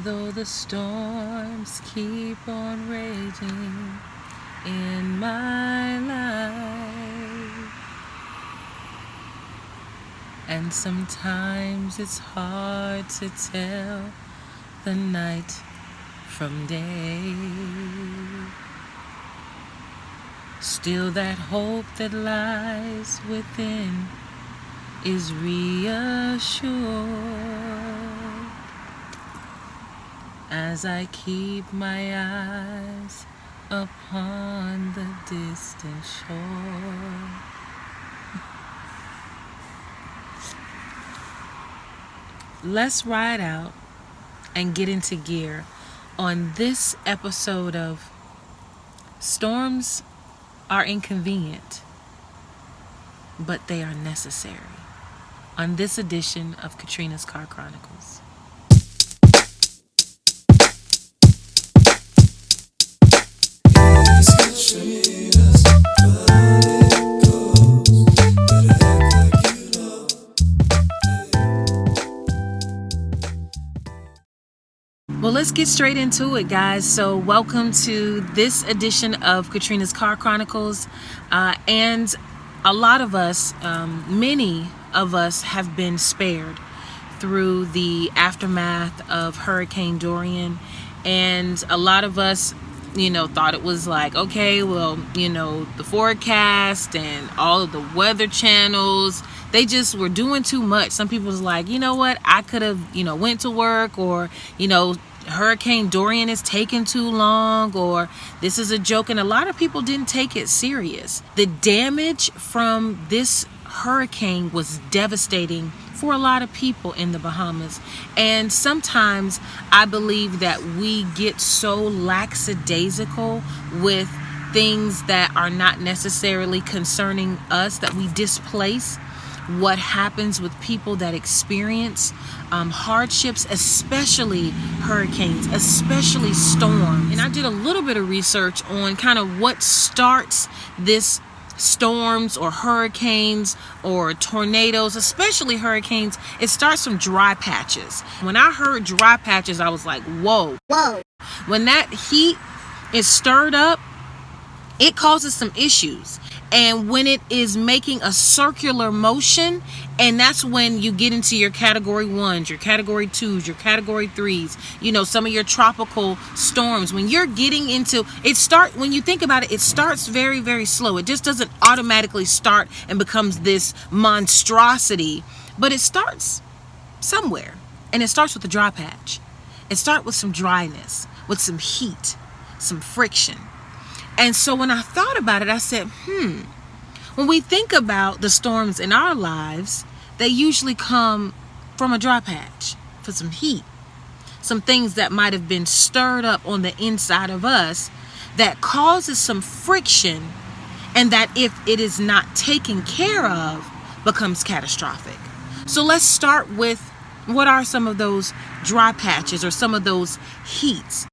Though the storms keep on raging in my life, and sometimes it's hard to tell the night from day, still that hope that lies within is reassured as I keep my eyes upon the distant shore. Let's ride out and get into gear on this episode of Storms Are Inconvenient, but They Are Necessary, on this edition of Katrina's Car Chronicles. Well, let's get straight into it, guys. So welcome to this edition of Katrina's Car Chronicles. And a lot of us, many of us have been spared through the aftermath of Hurricane Dorian. And a lot of us, thought it was like, okay, well, the forecast and all of the weather channels, they just were doing too much. Some people was like, you know what, I could have, went to work, or, Hurricane Dorian is taking too long, or this is a joke. And a lot of people didn't take it serious. The damage from this hurricane was devastating for a lot of people in the Bahamas. And sometimes I believe that we get so lackadaisical with things that are not necessarily concerning us that we displace what happens with people that experience hardships, especially hurricanes, especially storms. And I did a little bit of research on kind of what starts this storms or hurricanes or tornadoes, especially hurricanes. It starts from dry patches. When I heard dry patches, I was like, whoa. When that heat is stirred up, it causes some issues. And when it is making a circular motion, and that's when you get into your category 1s, your category 2s, your category 3s, some of your tropical storms. When you're getting into it, when you think about it, it starts very, very slow. It just doesn't automatically start and becomes this monstrosity, but it starts somewhere, and it starts with a dry patch. It starts with some dryness, with some heat, some friction. And so when I thought about it, I said, when we think about the storms in our lives, they usually come from a dry patch, for some heat, some things that might have been stirred up on the inside of us that causes some friction, and that if it is not taken care of, becomes catastrophic. So let's start with, what are some of those dry patches or some of those heats?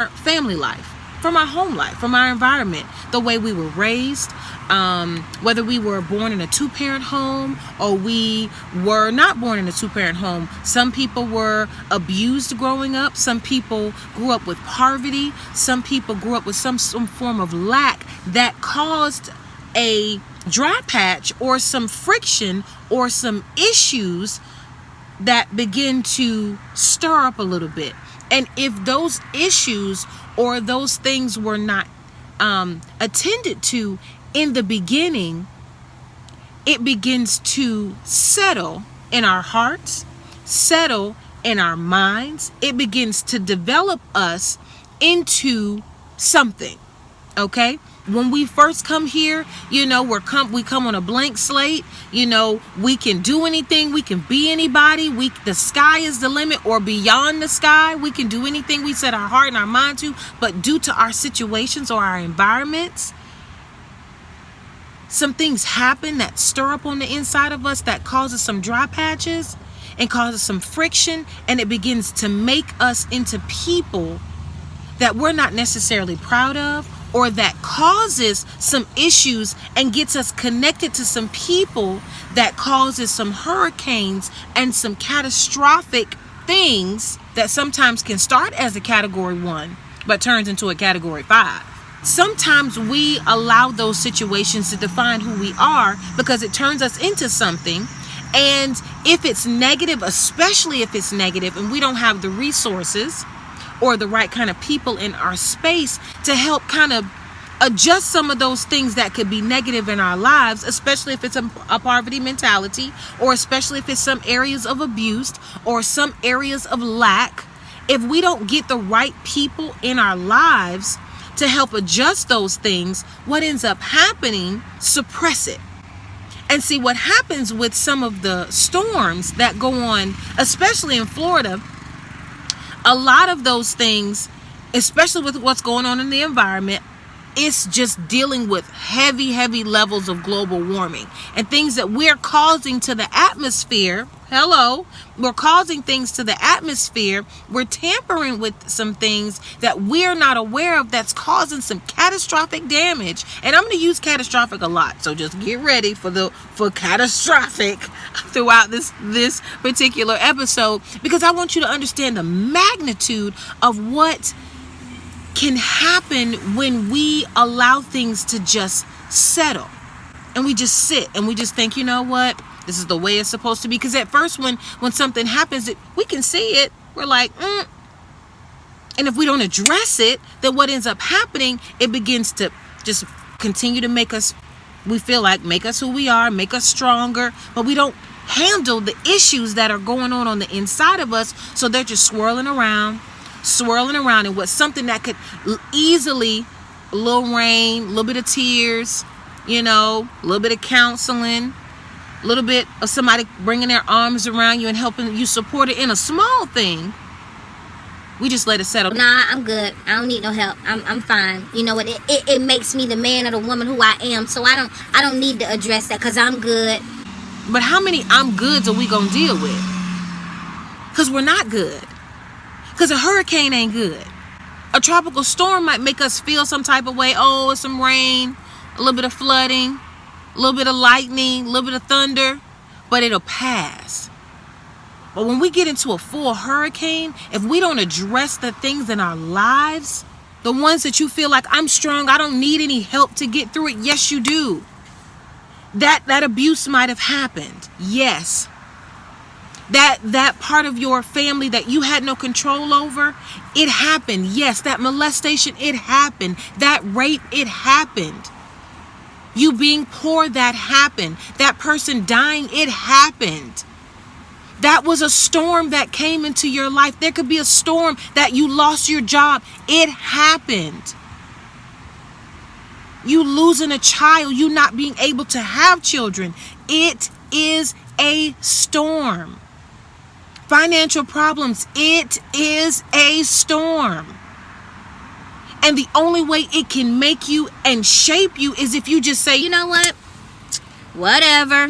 Our family life, from our home life, from our environment, the way we were raised, whether we were born in a two-parent home or we were not born in a two-parent home. Some people were abused growing up. Some people grew up with poverty. Some people grew up with some form of lack that caused a dry patch or some friction or some issues that begin to stir up a little bit. And if those issues or those things were not attended to in the beginning, it begins to settle in our hearts, settle in our minds. It begins to develop us into something, okay? When we first come here, we come on a blank slate. We can do anything. We can be anybody. The sky is the limit, or beyond the sky. We can do anything we set our heart and our mind to. But due to our situations or our environments, some things happen that stir up on the inside of us that causes some dry patches and causes some friction, and it begins to make us into people that we're not necessarily proud of, or that causes some issues and gets us connected to some people that causes some hurricanes and some catastrophic things that sometimes can start as a category 1, but turns into a category 5. Sometimes we allow those situations to define who we are because it turns us into something. And if it's negative, especially if it's negative and we don't have the resources or the right kind of people in our space to help kind of adjust some of those things that could be negative in our lives, especially if it's a poverty mentality, or especially if it's some areas of abuse or some areas of lack, if we don't get the right people in our lives to help adjust those things, what ends up happening, suppress it. And see what happens with some of the storms that go on, especially in Florida, a lot of those things, especially with what's going on in the environment, it's just dealing with heavy levels of global warming and things that we're causing to the atmosphere. We're causing things to the atmosphere. We're tampering with some things that we're not aware of that's causing some catastrophic damage. And I'm going to use catastrophic a lot. So just get ready for catastrophic throughout this particular episode, because I want you to understand the magnitude of what can happen when we allow things to just settle and we just sit and we just think, you know what, this is the way it's supposed to be. Because at first when something happens, we can see it, we're like, and if we don't address it, then what ends up happening, it begins to just continue to make us, we feel like, make us who we are, make us stronger, but we don't handle the issues that are going on the inside of us. So they're just swirling around, and what's something that could easily, a little rain, a little bit of tears, a little bit of counseling, a little bit of somebody bringing their arms around you and helping you support it in a small thing, we just let it settle. Nah, I'm good. I don't need no help. I'm fine. You know what? It makes me the man or the woman who I am. So I don't need to address that because I'm good. But how many I'm goods are we gonna deal with? Because we're not good. Because a hurricane ain't good. A tropical storm might make us feel some type of way. Oh, it's some rain, a little bit of flooding, a little bit of lightning, a little bit of thunder, but it'll pass. But when we get into a full hurricane, if we don't address the things in our lives, the ones that you feel like, I'm strong, I don't need any help to get through it. Yes, you do. That abuse might have happened. Yes. That part of your family that you had no control over, it happened. Yes, that molestation, it happened. That rape, it happened. You being poor, that happened. That person dying, it happened. That was a storm that came into your life. There could be a storm that you lost your job. It happened. You losing a child, you not being able to have children. It is a storm. Financial problems, it is a storm. And the only way it can make you and shape you is if you just say, you know what? Whatever.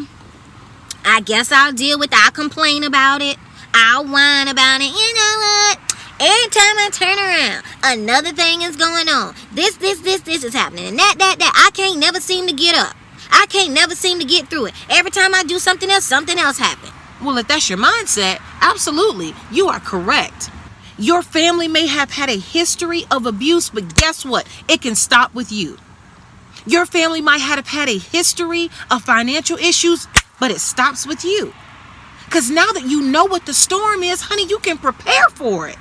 I guess I'll deal with it. I'll complain about it. I'll whine about it. You know what? Every time I turn around, another thing is going on. This is happening. And that. I can't never seem to get up. I can't never seem to get through it. Every time I do something else happens. Well, if that's your mindset, absolutely, you are correct. Your family may have had a history of abuse, but guess what? It can stop with you. Your family might have had a history of financial issues, but it stops with you. Because now that you know what the storm is, honey, you can prepare for it.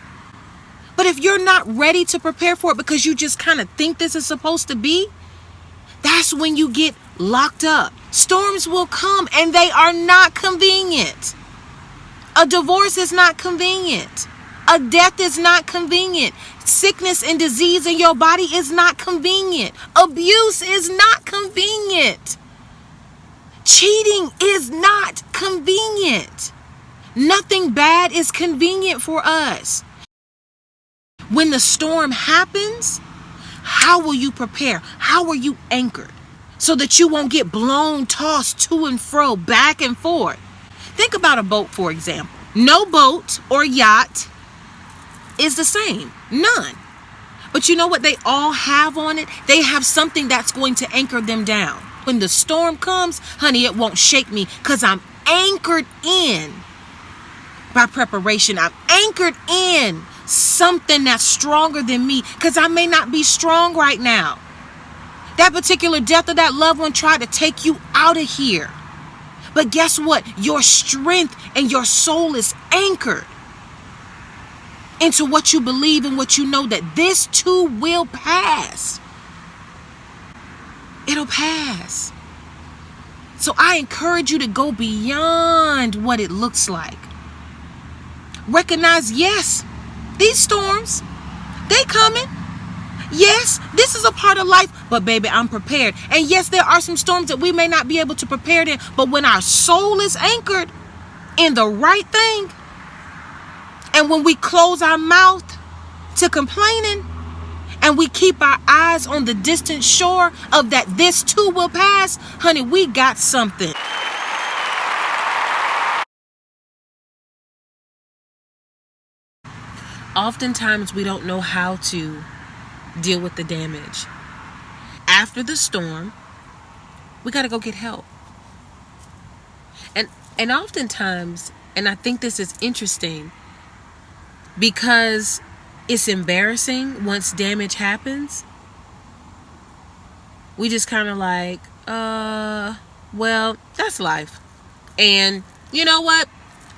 But if you're not ready to prepare for it because you just kind of think this is supposed to be, that's when you get locked up. Storms will come and they are not convenient. A divorce is not convenient. A death is not convenient. Sickness and disease in your body is not convenient. Abuse is not convenient. Cheating is not convenient. Nothing bad is convenient for us. When the storm happens, how will you prepare? How are you anchored so that you won't get blown, tossed to and fro, back and forth? Think about a boat, for example. No boat or yacht is the same. None. But you know what they all have on it? They have something that's going to anchor them down. When the storm comes, honey, it won't shake me because I'm anchored in by preparation. I'm anchored in something that's stronger than me, because I may not be strong right now. That particular death of that loved one tried to take you out of here. But guess what? Your strength and your soul is anchored into what you believe and what you know, that this too will pass. It'll pass. So I encourage you to go beyond what it looks like. Recognize, yes, these storms, they coming. Yes, this is a part of life, but baby, I'm prepared. And yes, there are some storms that we may not be able to prepare in, but when our soul is anchored in the right thing, and when we close our mouth to complaining, and we keep our eyes on the distant shore of that this too will pass, honey, we got something. Oftentimes we don't know how to deal with the damage. After the storm, we got to go get help. And oftentimes, and I think this is interesting, because it's embarrassing once damage happens, we just kind of like, well, that's life. And you know what?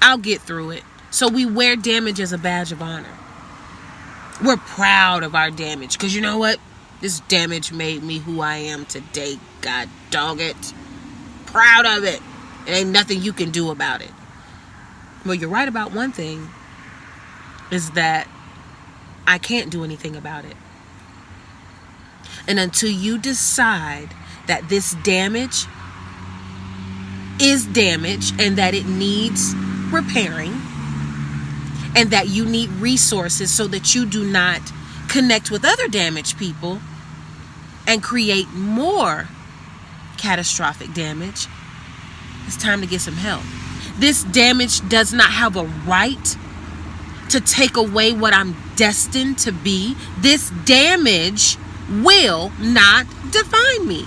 I'll get through it. So we wear damage as a badge of honor. We're proud of our damage, because you know what? This damage made me who I am today. God dog it. Proud of it. There ain't nothing you can do about it. Well, you're right about one thing, is that I can't do anything about it. And until you decide that this damage is damage and that it needs repairing, and that you need resources so that you do not connect with other damaged people and create more catastrophic damage, it's time to get some help. This damage does not have a right to take away what I'm destined to be. This damage will not define me.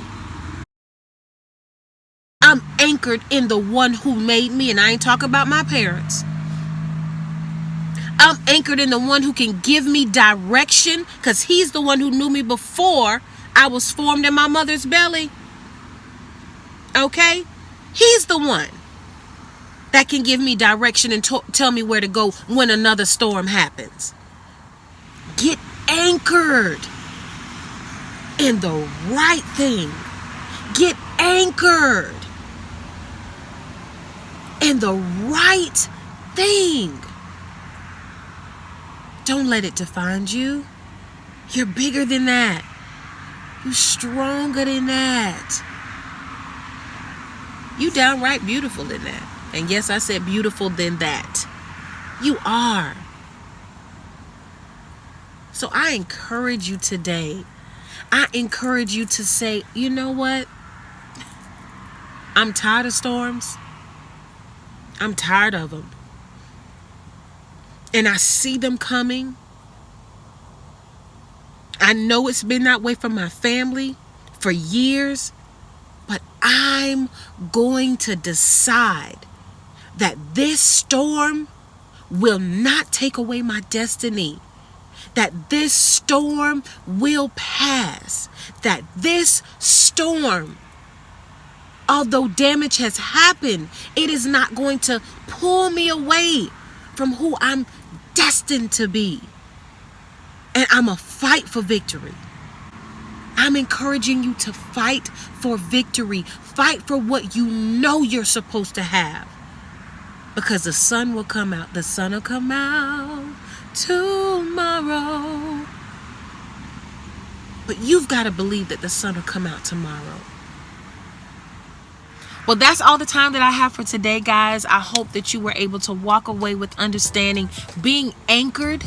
I'm anchored in the one who made me, and I ain't talking about my parents. I'm anchored in the one who can give me direction, because he's the one who knew me before I was formed in my mother's belly. Okay? He's the one that can give me direction and tell me where to go when another storm happens. Get anchored in the right thing. Get anchored in the right thing. Don't let it define you. You're bigger than that. You're stronger than that. You downright beautiful than that. And yes, I said beautiful than that. You are. So I encourage you today. I encourage you to say, you know what? I'm tired of storms. I'm tired of them. And I see them coming. I know it's been that way for my family for years. But I'm going to decide that this storm will not take away my destiny. That this storm will pass. That this storm, although damage has happened, it is not going to pull me away from who I'm destined to be. And I'm a fight for victory. I'm encouraging you to fight for victory. Fight for what you know you're supposed to have. Because the sun will come out. The sun will come out tomorrow. But you've got to believe that the sun will come out tomorrow. Well, that's all the time that I have for today, guys. I hope that you were able to walk away with understanding. Being anchored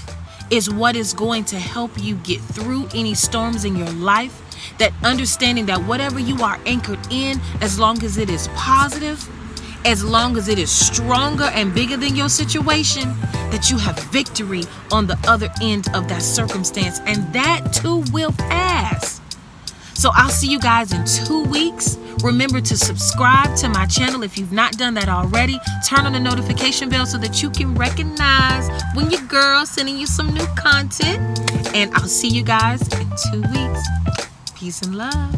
is what is going to help you get through any storms in your life. That understanding that whatever you are anchored in, as long as it is positive, as long as it is stronger and bigger than your situation, that you have victory on the other end of that circumstance. And that too will pass. So So I'll see you guys in 2 weeks. Remember to subscribe to my channel if you've not done that already. Turn on the notification bell so that you can recognize when your girl's sending you some new content. And I'll see you guys in 2 weeks. Peace and love.